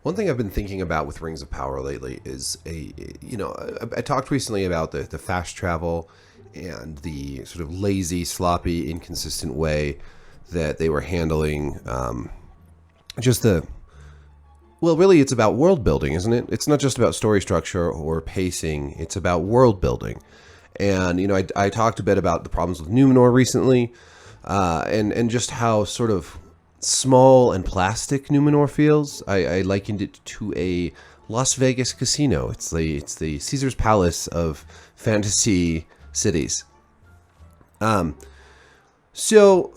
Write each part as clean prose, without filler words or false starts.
One thing I've been thinking about with Rings of Power lately is I talked recently about the fast travel and the sort of lazy, sloppy, inconsistent way that they were handling just the, well, really it's about world building, isn't it? It's not just about story structure or pacing, it's about world building. And, I talked a bit about the problems with Numenor recently, and just how sort of small and plastic Numenor feels. I likened it to a Las Vegas casino. It's the Caesar's Palace of fantasy cities. So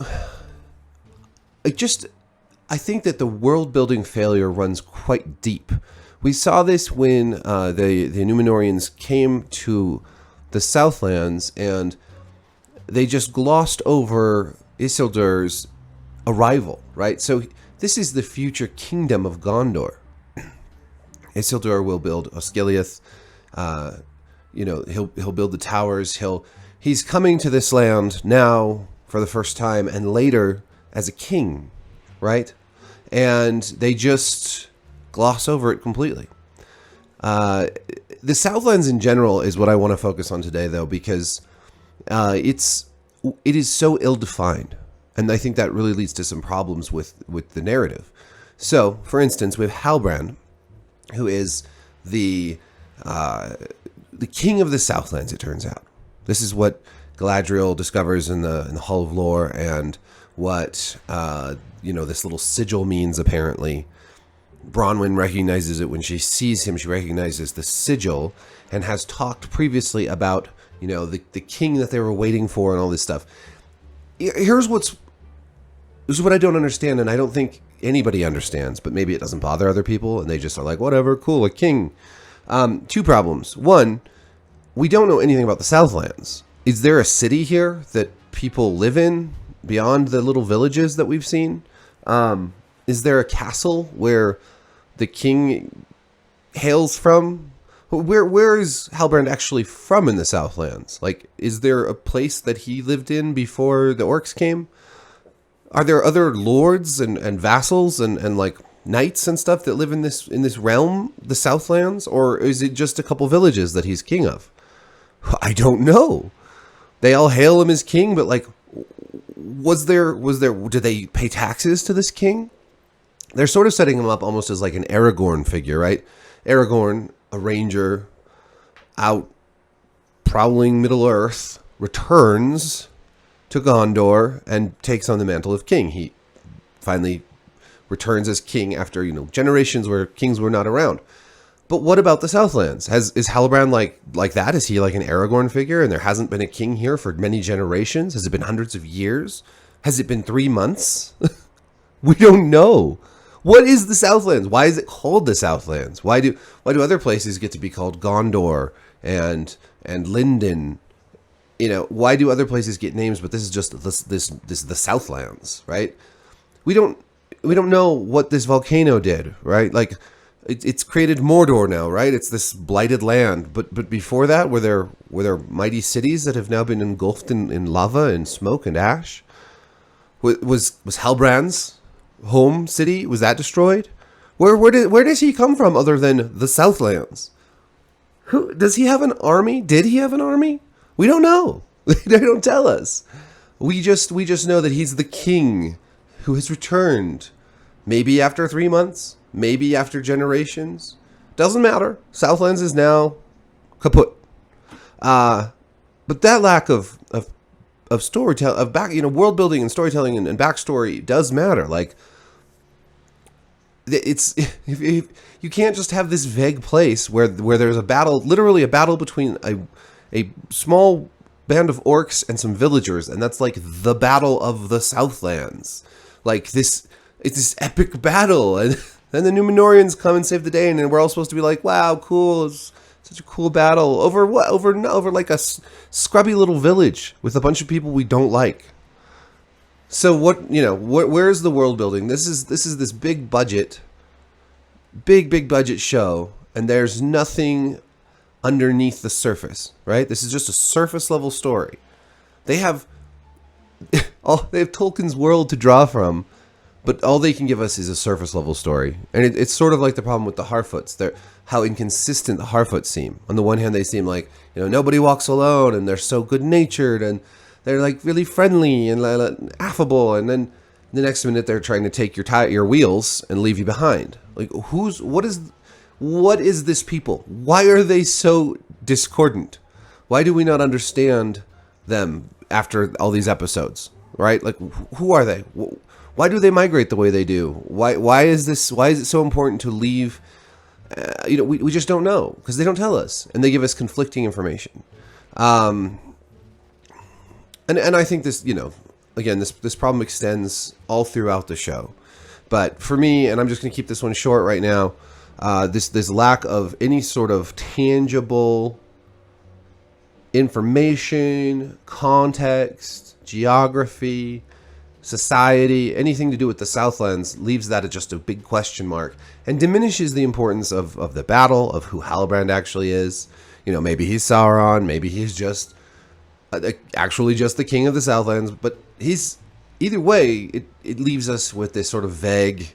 I think that the world building failure runs quite deep. We saw this when the Numenorians came to the Southlands and they just glossed over Isildur's arrival, right? So this is the future kingdom of Gondor. Isildur will build Osgiliath. He'll build the towers. He's coming to this land now for the first time, and later as a king, right? And they just gloss over it completely. The Southlands in general is what I want to focus on today, though, because it is so ill-defined. And I think that really leads to some problems with the narrative. So, for instance, we have Halbrand, who is the king of the Southlands, it turns out. This is what Galadriel discovers in the Hall of Lore, and what this little sigil means, apparently. Bronwyn recognizes it when she sees him. She recognizes the sigil and has talked previously about, the king that they were waiting for and all this stuff. This is what I don't understand, and I don't think anybody understands, but maybe it doesn't bother other people, and they just are like, whatever, cool, a king. Two problems. One, we don't know anything about the Southlands. Is there a city here that people live in beyond the little villages that we've seen? Is there a castle where the king hails from? Where is Halbrand actually from in the Southlands? Like, is there a place that he lived in before the orcs came? Are there other lords and vassals and like knights and stuff that live in this realm, the Southlands? Or is it just a couple villages that he's king of? I don't know. They all hail him as king, but like, did they pay taxes to this king? They're sort of setting him up almost as like an Aragorn figure, right? Aragorn, a ranger, out prowling Middle-earth, returns to Gondor and takes on the mantle of king. He finally returns as king after, generations where kings were not around. But what about the Southlands? Is Halbrand like that? Is he like an Aragorn figure and there hasn't been a king here for many generations? Has it been hundreds of years? Has it been 3 months? We don't know. What is the Southlands? Why is it called the Southlands? Why do other places get to be called Gondor and Lindon? Why do other places get names, but this is just this the Southlands, right? We don't know what this volcano did, right? Like, it's created Mordor now, right? It's this blighted land. But before that, were there mighty cities that have now been engulfed in lava and smoke and ash? Was Halbrand's home city, was that destroyed? Where does he come from other than the Southlands? Does he have an army? Did he have an army? We don't know. They don't tell us. We just know that he's the king who has returned. Maybe after 3 months, maybe after generations. Doesn't matter. Southlands is now kaput. But that lack of storytelling, world building and storytelling and backstory does matter. Like, if you can't just have this vague place where there's a battle, literally a battle between a small band of orcs and some villagers, and that's like the battle of the Southlands. Like, it's this epic battle, and then the Numenorians come and save the day, and then we're all supposed to be like, wow, cool, it's such a cool battle. Over what? Over like a scrubby little village with a bunch of people we don't like. So where's the world building? This is this big budget show, and there's nothing underneath the surface, right? This is just a surface level story. They have Tolkien's world to draw from, But all they can give us is a surface level story. And it's sort of like the problem with the Harfoots. They're how inconsistent the Harfoots seem. On the one hand, they seem like, nobody walks alone, and they're so good natured, and they're like really friendly and affable. And then the next minute they're trying to take your wheels and leave you behind. Like, what is this people? Why are they so discordant? Why do we not understand them after all these episodes? Right? Like, who are they? Why do they migrate the way they do? Why is it so important to leave? We just don't know, because they don't tell us, and they give us conflicting information. And I think this, again, this problem extends all throughout the show. But for me, and I'm just going to keep this one short right now, this lack of any sort of tangible information, context, geography, society, anything to do with the Southlands leaves that at just a big question mark and diminishes the importance of the battle, of who Halbrand actually is. Maybe he's Sauron, maybe he's just actually just the king of the Southlands, but either way, it leaves us with this sort of vague,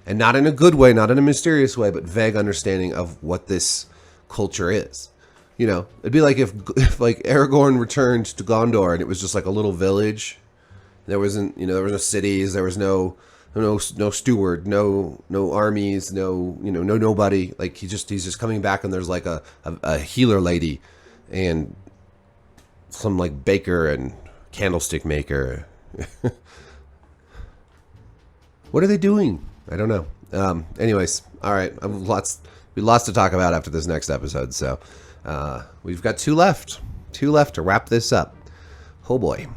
and not in a good way, not in a mysterious way, but vague understanding of what this culture is. It'd be like if like Aragorn returned to Gondor and it was just like a little village. There wasn't, there was no cities, there was no steward, no armies, no nobody. Like he's just coming back, and there's like a healer lady and some like baker and candlestick maker. What are they doing? I don't know. Anyways, all right. We lots to talk about after this next episode. So we've got two left to wrap this up. Oh boy.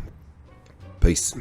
Peace.